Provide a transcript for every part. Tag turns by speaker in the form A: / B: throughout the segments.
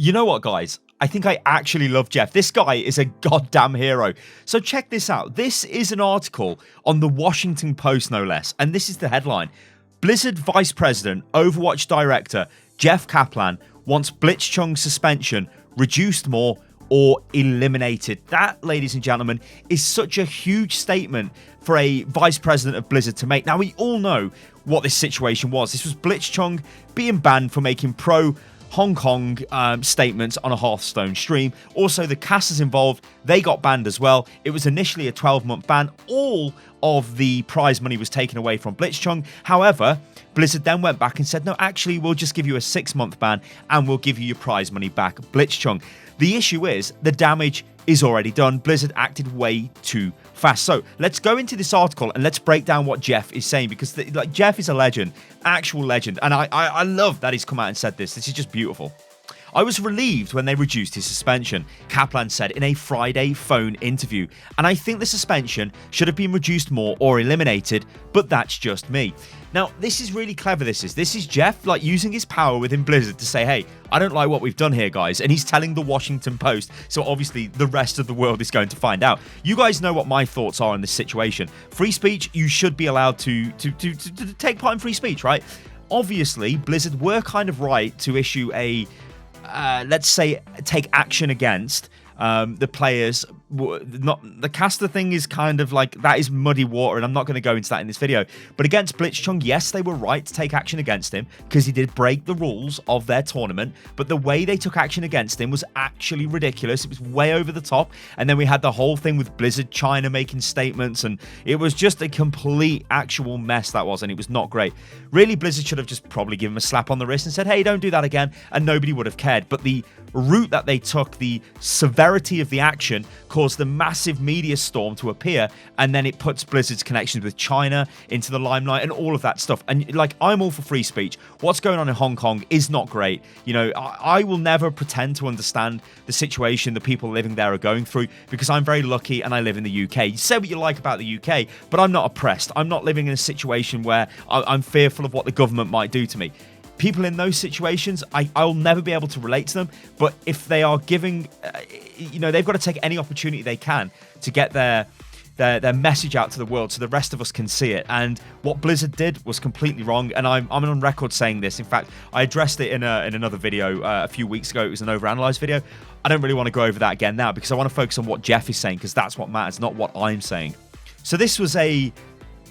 A: You know what, guys? I think I actually love Jeff. This guy is a goddamn hero. So check this out. This is an article on the Washington Post, no less. And this is the headline. Blizzard Vice President, Overwatch Director, Jeff Kaplan wants Blitzchung's suspension reduced more or eliminated. That, ladies and gentlemen, is such a huge statement for a Vice President of Blizzard to make. Now, we all know what this situation was. This was Blitzchung being banned for making Hong Kong statements on a Hearthstone stream. Also, the casters involved, they got banned as well. It was initially a 12-month ban. All of the prize money was taken away from Blitzchung. However, Blizzard then went back and said, no, actually, we'll just give you a 6-month ban and we'll give you your prize money back, Blitzchung. The issue is the damage is already done. Blizzard acted way too fast. So let's go into this article and let's break down what Jeff is saying, because Jeff is a legend, actual legend. And I love that he's come out and said this. This is just beautiful. I was relieved when they reduced his suspension, Kaplan said in a Friday phone interview. And I think the suspension should have been reduced more or eliminated, but that's just me. Now, this is really clever, this is Jeff using his power within Blizzard to say, hey, I don't like what we've done here, guys. And he's telling the Washington Post, so obviously the rest of the world is going to find out. You guys know what my thoughts are on this situation. Free speech, you should be allowed to take part in free speech, right? Obviously, Blizzard were kind of right to issue a let's say, take action against the players. Not the caster thing is kind of like, that is muddy water, and I'm not going to go into that in this video. But against Blitzchung, yes, they were right to take action against him because he did break the rules of their tournament. But the way they took action against him was actually ridiculous. It was way over the top. And then we had the whole thing with Blizzard China making statements, and it was just a complete actual mess, that was, and it was not great. Really, Blizzard should have just probably given him a slap on the wrist and said, hey, don't do that again, and nobody would have cared. But the route that they took, the severity of the action, caused a massive media storm to appear, and then it puts Blizzard's connections with China into the limelight and all of that stuff. And I'm all for free speech. What's going on in Hong Kong is not great. I will never pretend to understand the situation the people living there are going through, because I'm very lucky and I live in the UK. You say what you like about the UK, but I'm not oppressed. I'm not living in a situation where I'm fearful of what the government might do to me. People in those situations, I'll never be able to relate to them. But if they are giving, they've got to take any opportunity they can to get their message out to the world so the rest of us can see it. And what Blizzard did was completely wrong. And I'm on record saying this. In fact, I addressed it in another video a few weeks ago. It was an overanalyzed video. I don't really want to go over that again now, because I want to focus on what Jeff is saying, because that's what matters, not what I'm saying. So this was a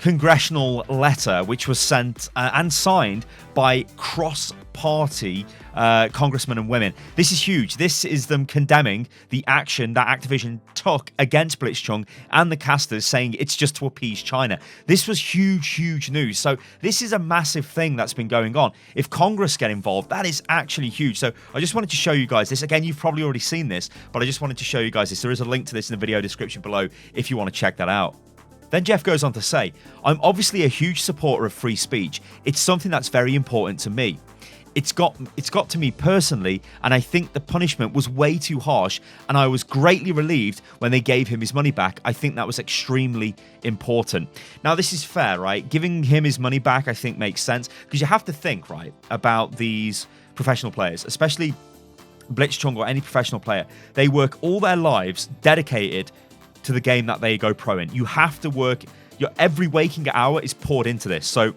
A: congressional letter which was sent and signed by cross-party congressmen and women. This is huge. This is them condemning the action that Activision took against Blitzchung and the casters, saying it's just to appease China. This was huge news. So this is a massive thing that's been going on. If Congress get involved, that is actually huge. So I just wanted to show you guys this. Again, you've probably already seen this, but I just wanted to show you guys this. There is a link to this in the video description below if you want to check that out. Then Jeff goes on to say, I'm obviously a huge supporter of free speech. It's something that's very important to me. It's got to me personally, and I think the punishment was way too harsh, and I was greatly relieved when they gave him his money back. I think that was extremely important. Now, this is fair, right? Giving him his money back, I think, makes sense, because you have to think, right, about these professional players, especially Blitzchung or any professional player. They work all their lives dedicated to the game that they go pro in. You have to work, your every waking hour is poured into this. So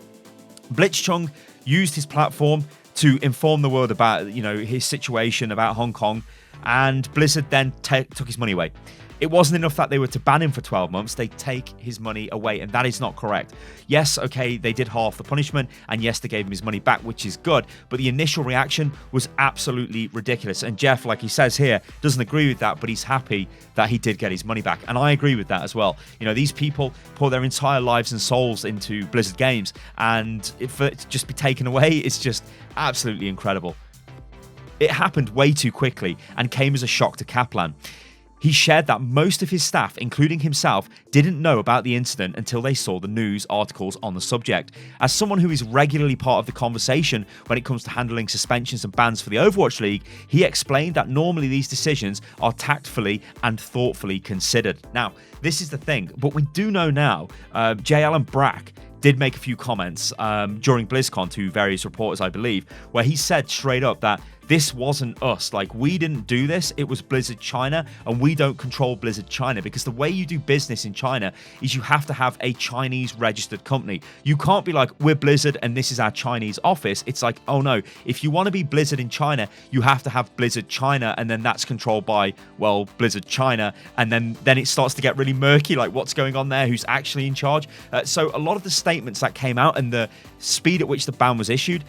A: Blitzchung used his platform to inform the world about, his situation about Hong Kong, and Blizzard then took his money away. It wasn't enough that they were to ban him for 12 months. They take his money away, and that is not correct. Yes, okay, they did half the punishment, and yes, they gave him his money back, which is good, but the initial reaction was absolutely ridiculous. And Jeff, like he says here, doesn't agree with that, but he's happy that he did get his money back. And I agree with that as well. These people pour their entire lives and souls into Blizzard games, and for it to just be taken away, it's just absolutely incredible. It happened way too quickly and came as a shock to Kaplan. He shared that most of his staff, including himself, didn't know about the incident until they saw the news articles on the subject. As someone who is regularly part of the conversation when it comes to handling suspensions and bans for the Overwatch League, he explained that normally these decisions are tactfully and thoughtfully considered. Now, this is the thing, but we do know now, J. Allen Brack did make a few comments during BlizzCon to various reporters, I believe, where he said straight up that this wasn't us. Like, we didn't do this. It was Blizzard China, and we don't control Blizzard China, because the way you do business in China is you have to have a Chinese registered company. You can't be like, we're Blizzard and this is our Chinese office. It's like, oh no, if you want to be Blizzard in China, you have to have Blizzard China, and then that's controlled by, well, Blizzard China, and then it starts to get really murky, like what's going on there, who's actually in charge. So a lot of the statements that came out and the speed at which the ban was issued,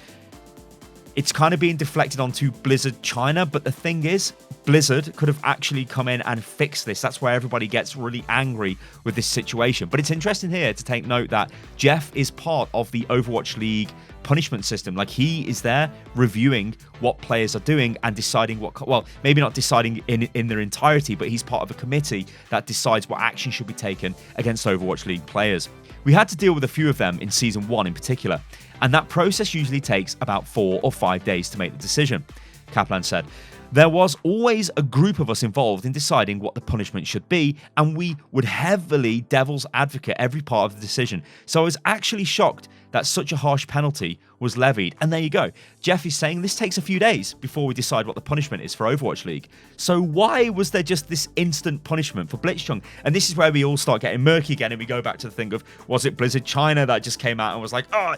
A: it's kind of being deflected onto Blizzard China. But the thing is, Blizzard could have actually come in and fixed this. That's where everybody gets really angry with this situation. But it's interesting here to take note that Jeff is part of the Overwatch League punishment system. Like, he is there reviewing what players are doing and deciding what, well, maybe not deciding in their entirety, but he's part of a committee that decides what action should be taken against Overwatch League players. We had to deal with a few of them in Season 1 in particular, and that process usually takes about 4 or 5 days to make the decision. Kaplan said, there was always a group of us involved in deciding what the punishment should be, and we would heavily devil's advocate every part of the decision. So I was actually shocked that such a harsh penalty was levied. And there you go. Jeff is saying this takes a few days before we decide what the punishment is for Overwatch League. So why was there just this instant punishment for Blitzchung? And this is where we all start getting murky again, and we go back to the thing of, was it Blizzard China that just came out and was like, oh,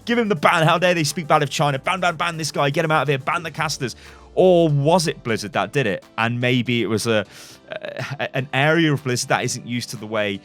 A: give him the ban, how dare they speak bad of China, ban this guy, get him out of here, ban the casters? Or was it Blizzard that did it? And maybe it was an area of Blizzard that isn't used to the way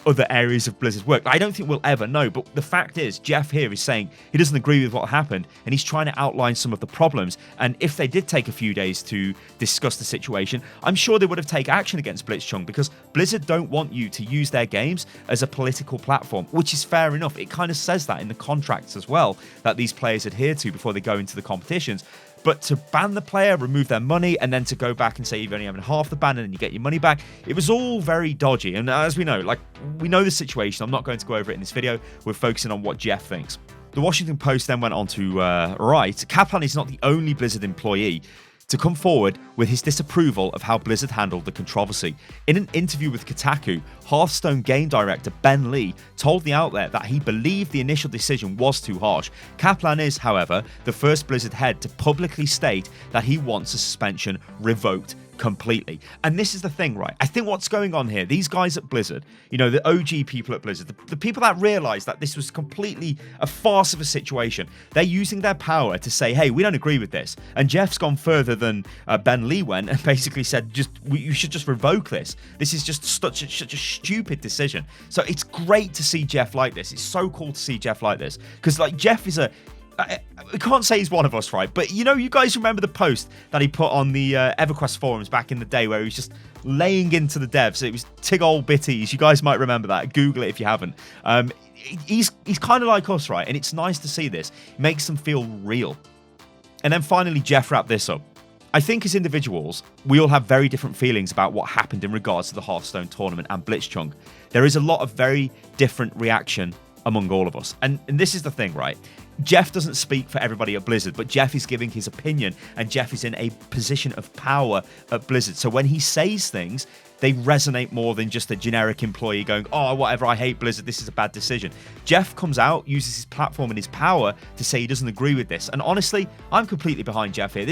A: other areas of Blizzard work. I don't think we'll ever know, but the fact is, Jeff here is saying he doesn't agree with what happened, and he's trying to outline some of the problems. And if they did take a few days to discuss the situation, I'm sure they would have taken action against Blitzchung, because Blizzard don't want you to use their games as a political platform, which is fair enough. It kind of says that in the contracts as well, that these players adhere to before they go into the competitions. But to ban the player, remove their money, and then to go back and say you've only having half the ban and then you get your money back, it was all very dodgy. And as we know, we know the situation. I'm not going to go over it in this video. We're focusing on what Jeff thinks. The Washington Post then went on to write, Kaplan is not the only Blizzard employee to come forward with his disapproval of how Blizzard handled the controversy. In an interview with Kotaku, Hearthstone game director Ben Lee told the outlet that he believed the initial decision was too harsh. Kaplan is, however, the first Blizzard head to publicly state that he wants a suspension revoked completely. And this is the thing, right? I think what's going on here, these guys at Blizzard, you know, the OG people at Blizzard, the people that realized that this was completely a farce of a situation, they're using their power to say, hey, we don't agree with this. And Jeff's gone further than Ben Lee went and basically said, you should just revoke this. This is just such a stupid decision. So it's great to see Jeff like this. It's so cool to see Jeff like this, because like Jeff is I can't say he's one of us, right? But you know, you guys remember the post that he put on the EverQuest forums back in the day where he was just laying into the devs. It was Tig Old Bitties. You guys might remember that. Google it if you haven't. He's kind of like us, right? And it's nice to see this. It makes them feel real. And then finally, Jeff wrapped this up. I think as individuals, we all have very different feelings about what happened in regards to the Hearthstone tournament and Blitzchung. There is a lot of very different reaction among all of us. And this is the thing, right? Jeff doesn't speak for everybody at Blizzard, but Jeff is giving his opinion, and Jeff is in a position of power at Blizzard. So when he says things, they resonate more than just a generic employee going, oh, whatever, I hate Blizzard, this is a bad decision. Jeff comes out, uses his platform and his power to say he doesn't agree with this. And honestly, I'm completely behind Jeff here.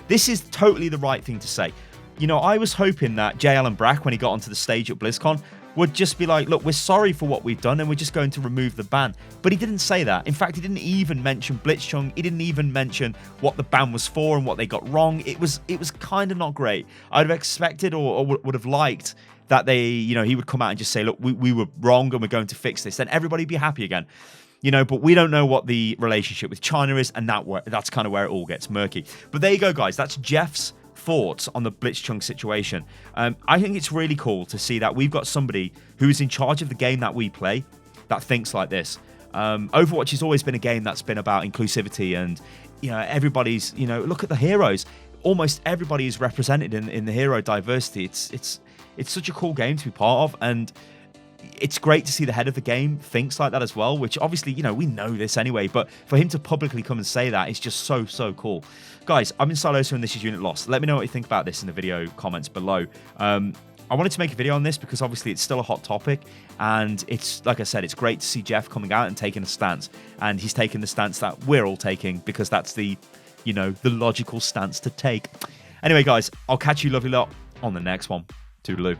A: This is totally the right thing to say. You know, I was hoping that J. Allen Brack, when he got onto the stage at BlizzCon, would just be like, look, we're sorry for what we've done and we're just going to remove the ban. But he didn't say that. In fact, he didn't even mention Blitzchung. He didn't even mention what the ban was for and what they got wrong. It was kind of not great. I'd have expected or would have liked that he would come out and just say, look, we were wrong and we're going to fix this. Then everybody be happy again. You know, but we don't know what the relationship with China is, and that's kind of where it all gets murky. But there you go, guys. That's Jeff's thoughts on the Blitzchung situation. I think it's really cool to see that we've got somebody who is in charge of the game that we play that thinks like this. Overwatch has always been a game that's been about inclusivity, and everybody's, look at the heroes. Almost everybody is represented in the hero diversity. It's such a cool game to be part of, and it's great to see the head of the game thinks like that as well, which obviously, we know this anyway, but for him to publicly come and say that is just so cool. Guys, I'm in Silosa and this is Unit Lost. Let me know what you think about this in the video comments below. I wanted to make a video on this because obviously it's still a hot topic, and it's, like I said, it's great to see Jeff coming out and taking a stance, and he's taking the stance that we're all taking because that's the the logical stance to take. Anyway, guys, I'll catch you lovely lot on the next one. Toodaloo.